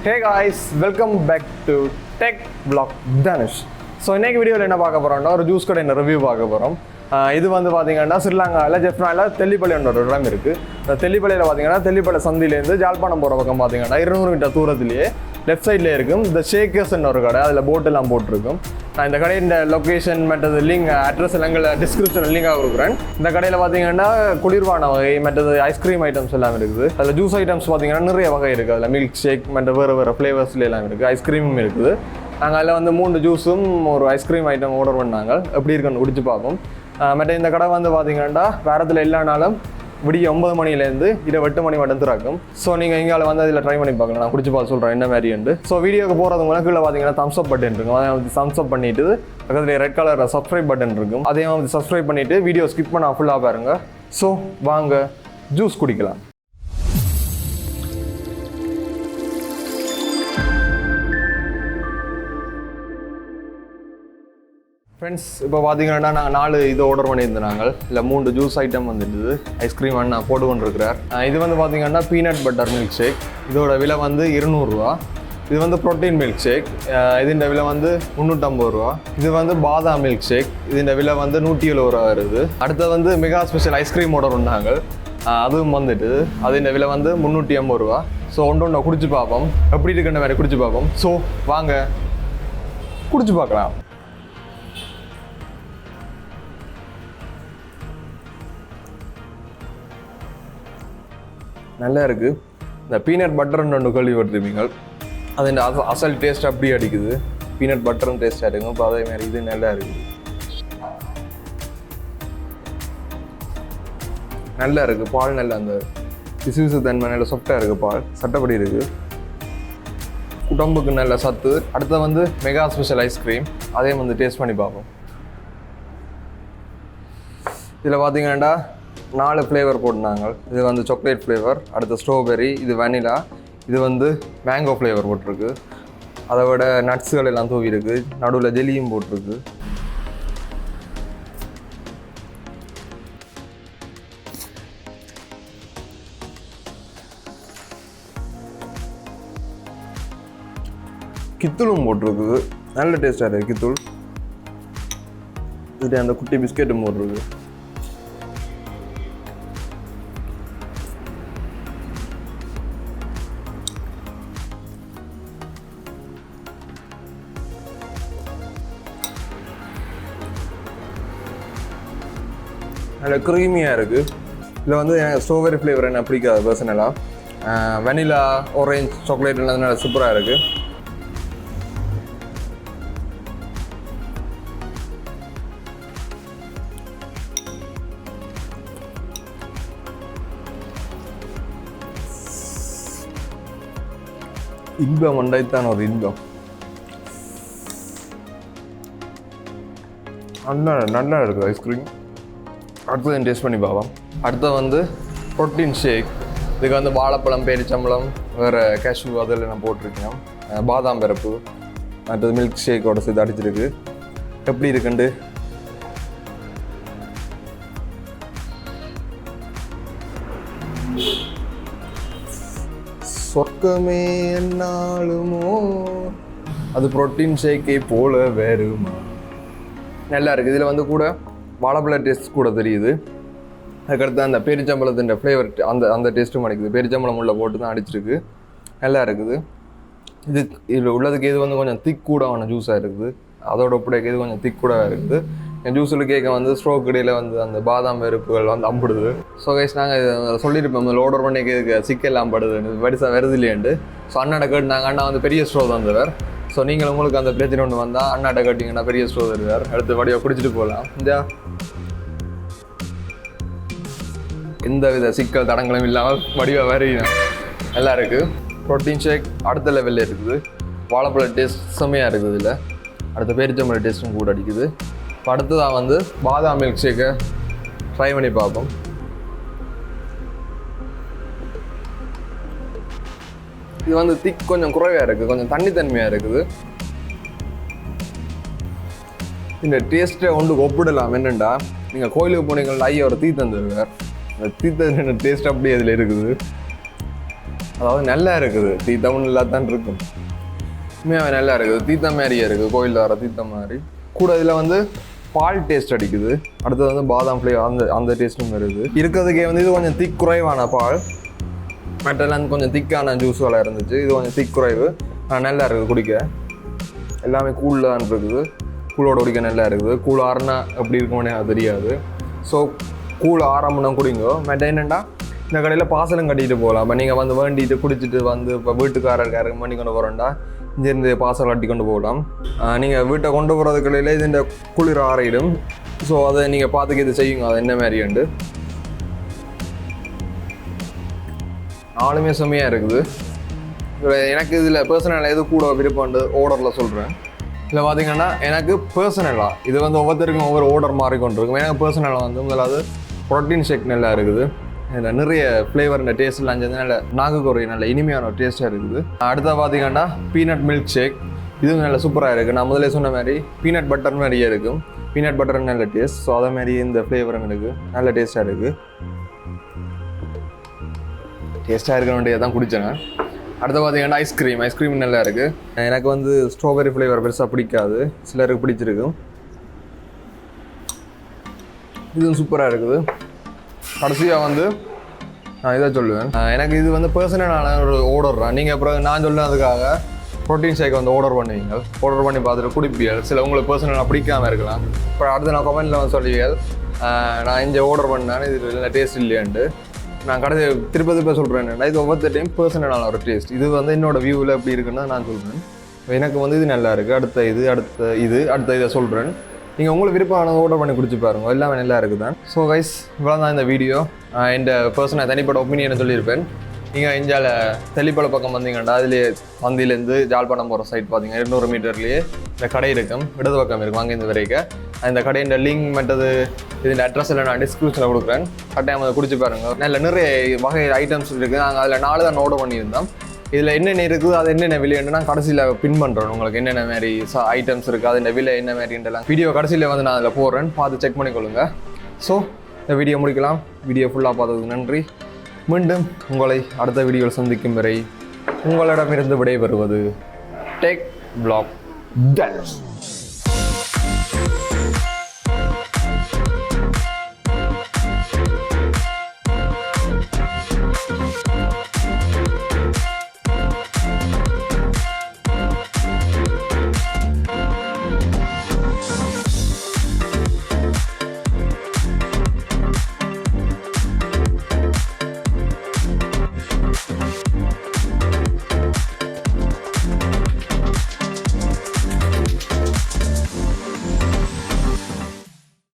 Hey guys, welcome back to Tech Vlog Thanush. So இன்னைக்கு வீடியோவில் என்ன பார்க்க போகிறோம்னா ஒரு ஜூஸ் கடை ரிவ்யூ பார்க்க போகிறோம். இது வந்து பார்த்தீங்கன்னா ஸ்ரீலங்காவில் ஜெஃப்னாவில் தெல்லிப்பள்ளின்ற ஒரு இடம் இருக்குது. இந்த தெல்லிப்பள்ளியில் பார்த்தீங்கன்னா தெல்லிப்பள்ளி சந்திலேருந்து ஜாழ்ப்பாணம் போகிற பக்கம் பார்த்தீங்கன்னா 200 மீட்டர் தூரத்துலேயே லெஃப்ட் சைடில் இருக்கும் இந்த ஷேக்கர்ஸ்ன்னு ஒரு கடை. அதில் போட்டெல்லாம் போட்டிருக்கும். நான் இந்த கடையின் லொக்கேஷன் மற்றது லிங்க் அட்ரஸ் எல்லாம் டிஸ்கிரிப்ஷனில் லிங்காக கொடுக்குறேன். இந்த கடையில் பார்த்தீங்கன்னா குளிர்பான வகை மற்றது ஐஸ்கிரீம் ஐட்டம்ஸ் எல்லாம் இருக்குது. அதில் ஜூஸ் ஐட்டம்ஸ் பார்த்தீங்கன்னா நிறைய வகை இருக்குது. அதில் மில்க் ஷேக் மற்ற வேறு ஃப்ளேவர்ஸ்ல எல்லாம் இருக்குது. ஐஸ்கிரீமும் இருக்குது. நாங்கள் அதில் வந்து 3 ஜூஸும் ஒரு ஐஸ்கிரீம் ஐட்டம் ஆர்டர் பண்ணாங்க. எப்படி இருக்குன்னு குடிச்சு பார்ப்போம். மற்ற இந்த கடை வந்து பார்த்தீங்கன்னா வாரத்தில் எல்லா நாளும் விடிய 9 மணிலேருந்து 8 மணி மட்டும் திறக்கும். ஸோ நீங்கள் இங்கே வந்து அதில் ட்ரை பண்ணி பார்க்கலாம். நான் குடிச்சு பார்த்து சொல்கிறேன் என்ன மாதிரிண்டு. ஸோ வீடியோக்கு போகிறது மூலம் கீழே பார்த்தீங்கன்னா தம்ஸ் அப் பட்டன் இருக்கும். அதை வந்து தம்ஸ் அப் பண்ணிவிட்டு பக்கத்தில் ரெட் கலரில் சப்ஸ்கிரைப் பட்டன் இருக்கும். அதையும் வந்து சப்ஸ்கிரைப் பண்ணிவிட்டு வீடியோ ஸ்கிப் பண்ண ஃபுல்லாக பாருங்கள். ஸோ வாங்க ஜூஸ் குடிக்கலாம். ஃப்ரெண்ட்ஸ், இப்போ பார்த்தீங்கன்னா நாங்கள் 4 இது ஆர்டர் பண்ணியிருந்தாங்க. இல்லை 3 ஜூஸ் ஐட்டம் வந்துடுது. ஐஸ்கிரீம் அண்ணா போட்டு கொண்டிருக்கிறார். இது வந்து பார்த்தீங்கன்னா பீனட் பட்டர் மில்க் ஷேக். இதோட விலை வந்து 200 ரூபா. இது வந்து ப்ரோட்டீன் மில்க் ஷேக். இதுன்ற விலை வந்து 350 ரூபா. இது வந்து பாதாம் மில்க் ஷேக். இதுன்ற விலை வந்து 170 ரூபா வருது. அடுத்தது வந்து மெகா ஸ்பெஷல் ஐஸ்கிரீம் ஆர்டர் பண்ணாங்க. அதுவும் வந்துட்டு அதுன்ற விலை வந்து 380 ரூபா. ஸோ ஒன்று குடிச்சு பார்ப்போம். எப்படி இருக்குன்ற மாதிரி குடிச்சு பார்ப்போம். ஸோ வாங்க குடிச்சு பார்க்கலாம். நல்லா இருக்குது. இந்த பீனட் பட்டர்ன்னு ஒன்று கேள்விப்பட்டிருப்பீங்க. அது இந்த அசல் டேஸ்ட் அப்படியே அடிக்குது. பீனட் பட்டரும் டேஸ்ட்டாக இருக்கும். இப்போ அதே மாதிரி இது நல்லா இருக்குது. நல்லா இருக்குது. பால் நல்லா அந்த பிசு தன்மை நல்லா சாஃப்டாக இருக்குது. பால் சட்டப்படி இருக்குது. உடம்புக்கு நல்ல சத்து. அடுத்த வந்து மெகா ஸ்பெஷல் ஐஸ்கிரீம். அதையும் வந்து டேஸ்ட் பண்ணி பார்ப்போம். இதில் பார்த்தீங்கன்னா 4 ஃப்ளேவர் போட்டுனாங்க. இது வந்து சாக்லேட் ஃப்ளேவர், அடுத்து ஸ்ட்ராபெரி, இது வெனிலா, இது வந்து மேங்கோ ஃப்ளேவர் போட்டிருக்கு. அதை விட நட்ஸுகள் எல்லாம் தூவி இருக்கு. நடுவில் ஜெல்லியும் போட்டிருக்கு. கித்தூளும் போட்டிருக்கு. நல்ல டேஸ்டாக இருக்குது கித்தூள். இது அந்த குட்டி பிஸ்கெட்டும் போட்டிருக்கு. நல்ல க்ரீமியாக இருக்குது. இதில் வந்து எனக்கு ஸ்ட்ராபெரி ஃப்ளேவர் என்ன பிடிக்காது பர்சனலாக. வெனிலா, ஆரஞ்ச், சாக்லேட் எல்லாம் நல்லா சூப்பராக இருக்குது. இன்பம் உண்டாய்த்தான் ஒரு இன்பம். நல்லா இருக்குது ஐஸ்கிரீம். அடுத்தது டேஸ்ட் பண்ணி பார்ப்போம். அடுத்து வந்து ப்ரோட்டீன் ஷேக். இதுக்கு வந்து வாழைப்பழம், பேரிச்சம்பழம், வேறு கேஷ்யூ அதில் நான் போட்டிருக்கேன். பாதாம் பருப்பு, அடுத்தது மில்க் ஷேக்கோட சேர்த்து அடிச்சிருக்கு. எப்படி இருக்குண்டு சொர்க்கமே என்னாலுமோ அது ப்ரோட்டீன் ஷேக்கை போல வேறுமா. நல்லா இருக்குது. இதில் வந்து கூட வாழைப்பழ டேஸ்ட் கூட தெரியுது. அதுக்கடுத்து அந்த பேரிச்சம்பழத்தின் ஃப்ளேவர் அந்த டேஸ்ட்டும் அடிக்குது. பேரிச்சம்பழம் உள்ள போட்டு தான் அடிச்சிருக்கு. நல்லா இருக்குது. இதில் உள்ளதுக்கு இது வந்து கொஞ்சம் திக் கூடான ஜூஸாக இருக்குது. அதோட ஒப்படைக்கு இது கொஞ்சம் திக் கூட இருக்குது. என் ஜூஸில் கேட்க வந்து ஸ்ட்ரோக் இடையில் வந்து அந்த பாதாம் வெறுப்புகள் வந்து அம்பிடுது. ஸோ கைஸ் நாங்கள் சொல்லியிருப்போம் ஆர்டர் பண்ணி சிக்கெல்லாம் படுது பெருசாக வருது இல்லையாண்டு. ஸோ அண்ணாட்ட கேட்டு நாங்கள் அண்ணா வந்து பெரிய ஸ்ட்ரோ தந்துடுவார். ஸோ நீங்கள் உங்களுக்கு அந்த பிரச்சனை ஒன்று வந்தால் அண்ணாட்ட கேட்டிங்கன்னா பெரிய ஸ்ட்ரோ தருவார். அடுத்து வடிவாக குடிச்சிட்டு போகலாம். எந்த வித சிக்கல் தடங்களும் இல்லாமல் வடிவாக வரையும் நல்லா இருக்குது. ப்ரோட்டீன் ஷேக் அடுத்த லெவலில் இருக்குது. வாழைப்பழ டேஸ்ட் செம்மையாக இருக்குது. இதில் அடுத்த பேரிச்சம்பழ டேஸ்ட்டும் கூட அடிக்குது. இப்போ அடுத்ததாக வந்து பாதாம் மில்க் ஷேக்கை ட்ரை பண்ணி பார்ப்போம். இது வந்து திக் கொஞ்சம் குறைவாக இருக்குது. கொஞ்சம் தண்ணித்தன்மையாக இருக்குது. இந்த டேஸ்ட்டை ஒன்று ஒப்பிடலாம். என்னென்னா நீங்கள் கோயிலுக்கு போனீங்கன்னா ஐயா ஒரு தீ தந்துடுவார். அந்த தீ தந்துன டேஸ்ட் அப்படியே அதில் இருக்குது. அதாவது நல்லா இருக்குது தீத்தம் இல்லாதான் இருக்கும் உண்மையாகவே நல்லா இருக்குது தீத்த மாதிரியே இருக்குது கோயில் வர தீத்த மாதிரி கூட இதில் வந்து பால் டேஸ்ட் அடிக்குது அடுத்தது வந்து பாதாம் ஃப்ளேவர் அந்த டேஸ்ட்டும் வருது இருக்கிறதுக்கே வந்து இது கொஞ்சம் திக் குறைவான பால் மற்றெல்லாம் கொஞ்சம் திக்கான ஜூஸ்களாக இருந்துச்சு இது கொஞ்சம் திக் குறைவு நல்லா இருக்குது குடிக்க எல்லாமே கூலில் தான் இருக்குது கூலோட குடிக்க நல்லா இருக்குது கூல் ஆறுனா எப்படி இருக்கும்னே அது தெரியாது ஸோ கூல் ஆரம்புனா குடிங்கோ மற்ற என்னென்னா இந்த கடையில் பாசலும் கட்டிட்டு போகலாம் இப்போ நீங்கள் வந்து வேண்டிட்டு குடிச்சிட்டு வந்து இப்போ வீட்டுக்காரருக்கு பண்ணி கொண்டு போகிறோம்டா இங்கேருந்து பாசல் கட்டி கொண்டு போகலாம் நீங்கள் வீட்டை கொண்டு போகிறது கடையில் இது இந்த குளிர் ஆறிடும் ஸோ அதை நீங்கள் பார்த்துக்க இது செய்யுங்க அது என்ன மாதிரியாண்டு ஆளுமே செம்மையாக இருக்குது எனக்கு இதில் பர்சனலாக எது கூட விருப்பம்னு ஆர்டரில் சொல்கிறேன் இதில் பார்த்தீங்கன்னா எனக்கு பர்சனலாக இது வந்து ஒவ்வொருத்தருக்கும் ஒவ்வொரு ஆர்டர் மாறிக்கொண்டிருக்கும் எனக்கு பர்சனலாக வந்து முதலாவது ப்ரோட்டீன் ஷேக் நல்லா இருக்குது இதில் நிறைய ஃப்ளேவர் இந்த டேஸ்ட்லாம் சேர்ந்து நல்ல நாக்குக்கு ஒரு நல்ல இனிமையான ஒரு டேஸ்ட்டாக இருக்குது அடுத்த பார்த்தீங்கன்னா பீனட் மில்க் ஷேக் இதுவும் நல்ல சூப்பராக இருக்குது நான் முதலே சொன்ன மாதிரி பீனட் பட்டர் மாதிரியே இருக்கும் பீனட் பட்டர் நல்ல டேஸ்ட் ஸோ அதே மாதிரி இந்த ஃப்ளேவரும் இருக்குது நல்ல டேஸ்ட்டாக இருக்குது டேஸ்ட்டாக இருக்க வேண்டியதை தான் குடித்தேன் அடுத்து பார்த்தீங்கன்னா ஐஸ்கிரீம் நல்லா இருக்குது எனக்கு வந்து ஸ்ட்ராபெரி ஃப்ளேவர் பெருசாக பிடிக்காது சிலருக்கு பிடிச்சிருக்கும் இதுவும் சூப்பராக இருக்குது கடைசியாக வந்து நான் இதை சொல்லுவேன் எனக்கு இது வந்து பர்சனலான ஒரு ஆர்டர் தான் நீங்கள் அப்புறம் நான் சொல்லுறதுக்காக ப்ரோட்டீன் ஷேக் வந்து ஆர்டர் பண்ணுவீங்க ஆர்டர் பண்ணி பார்த்துட்டு குடிப்பீங்க சில உங்களுக்கு பர்சனலாக பிடிக்காமல் இருக்கலாம் அப்புறம் அடுத்து நான் கமெண்ட்டில் வந்து சொல்லுவீங்க நான் இங்கே ஆர்டர் பண்ணேன் இது இல்லை டேஸ்ட் இல்லையான்ட்டு நான் கடைசி திருப்பதி சொல்கிறேன் என்னென்னா இது ஒவ்வொரு டைம் பர்சனலான ஒரு டேஸ்ட் இது வந்து என்னோடய வியூவில் எப்படி இருக்குன்னு நான் சொல்கிறேன் எனக்கு வந்து இது நல்லா இருக்குது அடுத்த இதை சொல்கிறேன் நீங்கள் உங்களுக்கு விருப்பமானது ஆர்டர் பண்ணி குடிச்சு பாருங்க எல்லாமே நல்லா இருக்குது தான் ஸோ கைஸ் இவ்வளோ தான் இந்த வீடியோ இந்த பர்சனாக தனிப்பட்ட ஒப்பீனியனை சொல்லியிருப்பேன் நீங்கள் இந்தியாவில் தெல்லிப்பளை பக்கம் வந்தீங்கன்னா அதிலே வந்தியிலேருந்து ஜாழ்ப்பாணம் போகிற சைட் பார்த்தீங்க 200 மீட்டர்லேயே இந்த கடை இருக்கும் இடது பக்கம் இருக்கும் அங்கேருந்து வரைக்கும் இந்த கடையின் லிங்க் மற்றது இதில் அட்ரஸ் எல்லாம் நான் டிஸ்கிரிப்ஷனில் கொடுக்குறேன் கட்டாயம் அதை குடிச்சு பாருங்கள் நல்ல நிறைய வகை ஐட்டம்ஸ் இருக்குது நாங்கள் அதில் 4 தான் ஆர்டர் பண்ணியிருந்தோம் இதில் என்னென்ன இருக்குது அது என்னென்ன விலைன்னு நான் கடைசியில் பின் பண்ணுறேன் உங்களுக்கு என்னென்ன மாதிரி ஐட்டம்ஸ் இருக்குது அது இந்த விலை என்ன மாதிரின்றலாம் வீடியோ கடைசியில் வந்து நான் அதில் போடுறேன் பார்த்து செக் பண்ணிக்கொள்ளுங்க ஸோ இந்த வீடியோ முடிக்கலாம் வீடியோ ஃபுல்லாக பார்த்ததுக்கு நன்றி மீண்டும் உங்களை அடுத்த வீடியோவில் சந்திக்கும் வரை உங்களிடமிருந்து விடைபெறுவது டெக் பிளாக் தனுஷ்